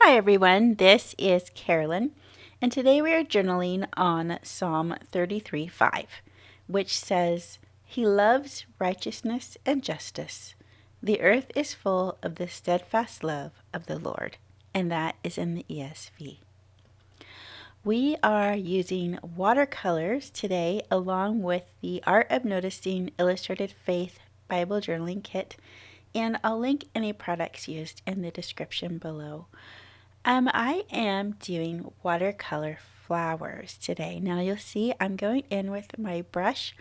Hi everyone, this is Carolyn, and today we are journaling on Psalm 33:5, which says, He loves righteousness and justice. The earth is full of the steadfast love of the Lord, and that is in the ESV. We are using watercolors today along with the Art of Noticing Illustrated Faith Bible Journaling Kit, and I'll link any products used in the description below. I am doing watercolor flowers today. Now you'll see I'm going in with my brush,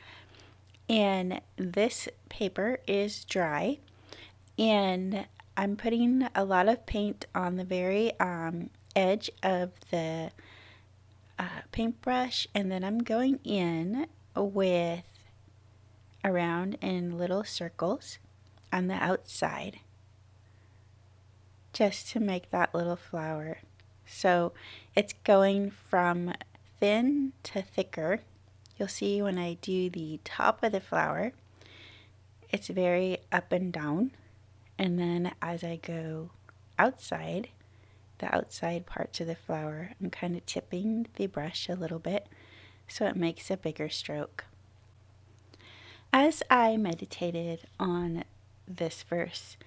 and this paper is dry, and I'm putting a lot of paint on the very edge of the paintbrush, and then I'm going in with around in little circles on the outside just to make that little flower. So it's going from thin to thicker. You'll see when I do the top of the flower, it's very up and down. And then as I go outside, the outside parts of the flower, I'm kind of tipping the brush a little bit so it makes a bigger stroke. As I meditated on this verse,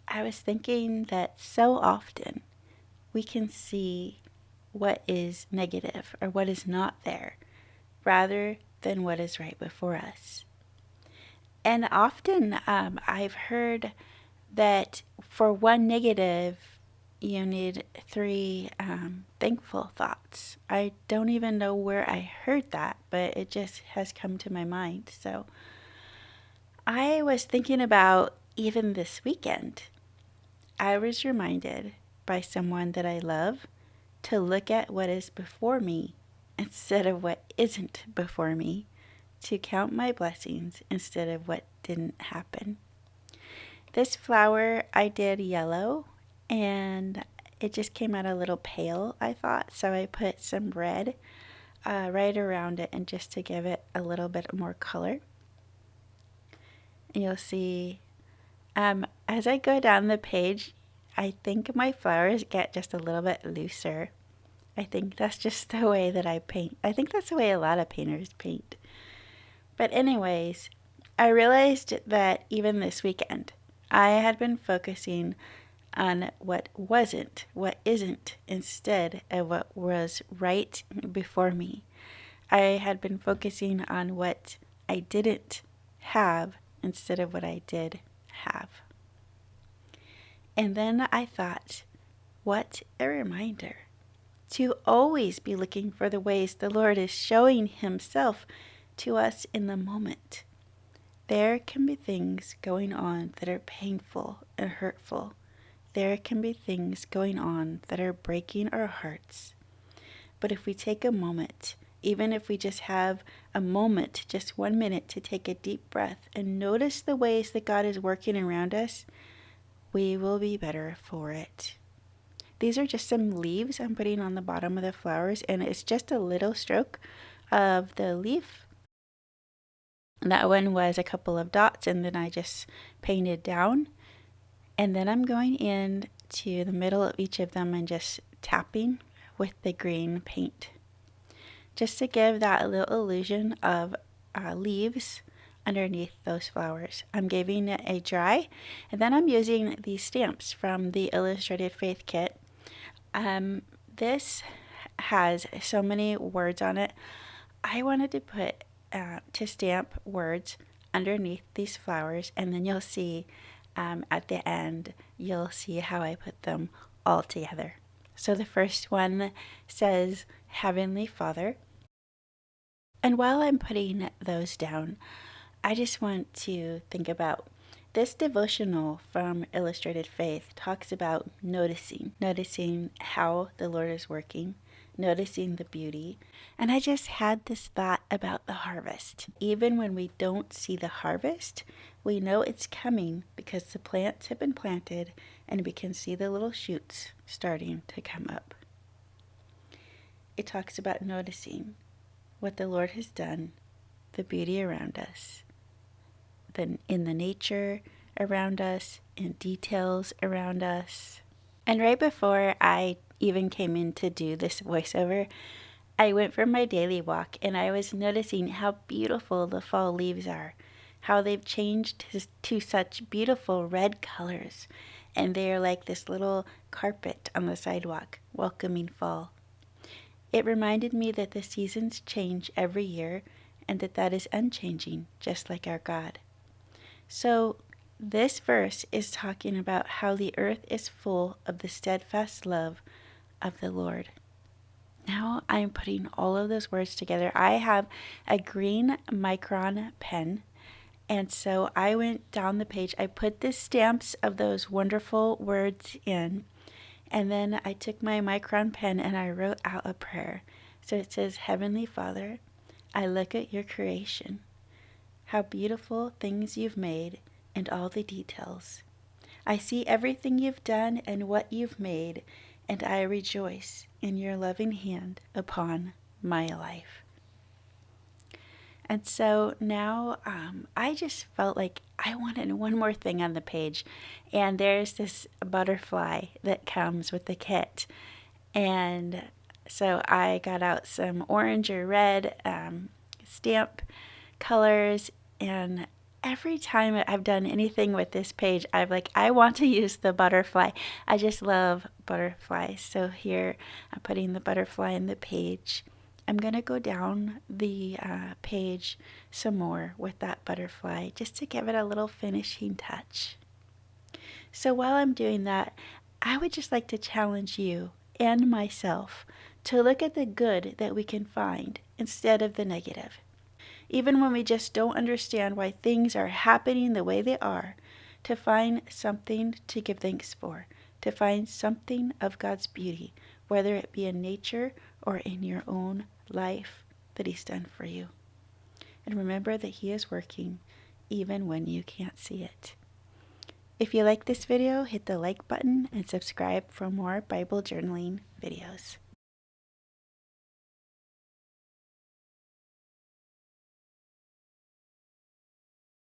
I was thinking that so often we can see what is negative or what is not there rather than what is right before us. And often I've heard that for one negative, you need three thankful thoughts. I don't even know where I heard that, but it just has come to my mind. So I was thinking about even this weekend. I was reminded by someone that I love to look at what is before me instead of what isn't before me, to count my blessings instead of what didn't happen. This flower I did yellow, and it just came out a little pale, I thought, so I put some red right around it, and just to give it a little bit more color. And you'll see as I go down the page, I think my flowers get just a little bit looser. I think that's just the way that I paint. I think that's the way a lot of painters paint. But anyways, I realized that even this weekend, I had been focusing on what wasn't, what isn't, instead of what was right before me. I had been focusing on what I didn't have instead of what I did have. And then I thought, what a reminder to always be looking for the ways the Lord is showing Himself to us in the moment. There can be things going on that are painful and hurtful. There can be things going on that are breaking our hearts. But if we take a moment, even if we just have a moment, just 1 minute, to take a deep breath and notice the ways that God is working around us, we will be better for it. These are just some leaves I'm putting on the bottom of the flowers, and it's just a little stroke of the leaf. That one was a couple of dots, and then I just painted down. And then I'm going in to the middle of each of them and just tapping with the green paint, just to give that little illusion of leaves underneath those flowers. I'm giving it a dry, and then I'm using these stamps from the Illustrated Faith Kit. This has so many words on it. I wanted to put to stamp words underneath these flowers, and then you'll see at the end, you'll see how I put them all together. So the first one says Heavenly Father. And while I'm putting those down, I just want to think about this devotional from Illustrated Faith talks about noticing how the Lord is working, noticing the beauty. And I just had this thought about the harvest. Even when we don't see the harvest, we know it's coming because the plants have been planted and we can see the little shoots starting to come up. It talks about noticing what the Lord has done, the beauty around us, in the nature around us, in details around us. And right before I even came in to do this voiceover, I went for my daily walk and I was noticing how beautiful the fall leaves are, how they've changed to such beautiful red colors, and they are like this little carpet on the sidewalk, welcoming fall. It reminded me that the seasons change every year and that is unchanging, just like our God. So, this verse is talking about how the earth is full of the steadfast love of the Lord. Now I'm putting all of those words together. I have a green micron pen, and so I went down the page. I put the stamps of those wonderful words in, and then I took my micron pen and I wrote out a prayer. So it says, Heavenly Father, I look at your creation, how beautiful things you've made, and all the details. I see everything you've done and what you've made, and I rejoice in your loving hand upon my life. And so now I just felt like I wanted one more thing on the page. And there's this butterfly that comes with the kit. And so I got out some orange or red stamp colors, and every time I've done anything with this page, I'm like, I want to use the butterfly. I just love butterflies. So here I'm putting the butterfly in the page. I'm going to go down the page some more with that butterfly just to give it a little finishing touch. So while I'm doing that, I would just like to challenge you and myself to look at the good that we can find instead of the negative. Even when we just don't understand why things are happening the way they are, to find something to give thanks for, to find something of God's beauty, whether it be in nature or in your own life that He's done for you. And remember that He is working even when you can't see it. If you like this video, hit the like button and subscribe for more Bible journaling videos.